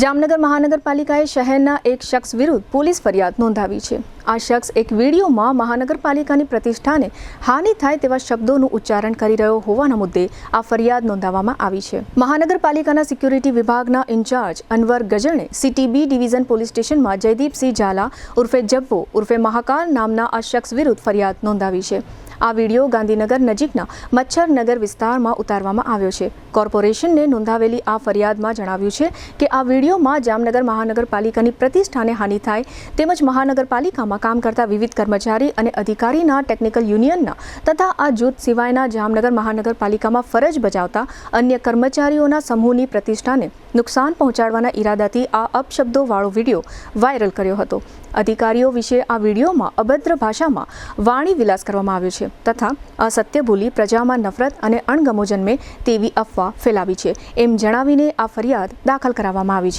જામનગર મહાનગરપાલિકાએ શહેરના એક શખ્સ વિરુદ્ધ પોલીસ ફરિયાદ નોંધાવી છે। આ શખ્સ એક વિડીયોમાં મહાનગરપાલિકાની પ્રતિષ્ઠાને હાનિ થાય તેવા શબ્દોનું ઉચ્ચારણ કરી રહ્યો હોવાના મુદ્દે આ ફરિયાદ નોંધાવવામાં આવી છે। મહાનગરપાલિકાના સિક્યુરિટી વિભાગના incharge Anwar Gajane CTB division police સ્ટેશનમાં જયદીપસિંહ ઝાલા ઉર્ફે જબ્બો ઉર્ફે મહાકાલ નામના આ શખ્સ વિરુદ્ધ ફરિયાદ નોંધાવી છે। આ વિડીયો ગાંધીનગર નજીકના મચ્છરનગર વિસ્તારમાં ઉતારવામાં આવ્યો છે। કોર્પોરેશનને નોંધાવેલી આ ફરિયાદમાં જણાવ્યું છે કે આ વિડીયોમાં જામનગર મહાનગરપાલિકાની પ્રતિષ્ઠાને હાનિ થાય તેમજ મહાનગરપાલિકામાં કામ કરતા વિવિધ કર્મચારી અને અધિકારીના ટેકનિકલ યુનિયનના તથા આ જૂથ સિવાયના જામનગર મહાનગરપાલિકામાં ફરજ બજાવતા અન્ય કર્મચારીઓના સમૂહની પ્રતિષ્ઠાને નુકસાન પહોંચાડવાના ઈરાદાથી આ અપશબ્દોવાળો વિડીયો વાયરલ કર્યો હતો। અધિકારીઓ વિશે આ વિડીયોમાં અભદ્ર ભાષામાં વાણી વિલાસ કરવામાં આવ્યો છે તથા અસત્ય બોલી પ્રજામાં નફરત અને અણગમો જન્મે તેવી અફવા ફેલાવી છે એમ જણાવીને આ ફરિયાદ દાખલ કરાવવામાં આવી છે।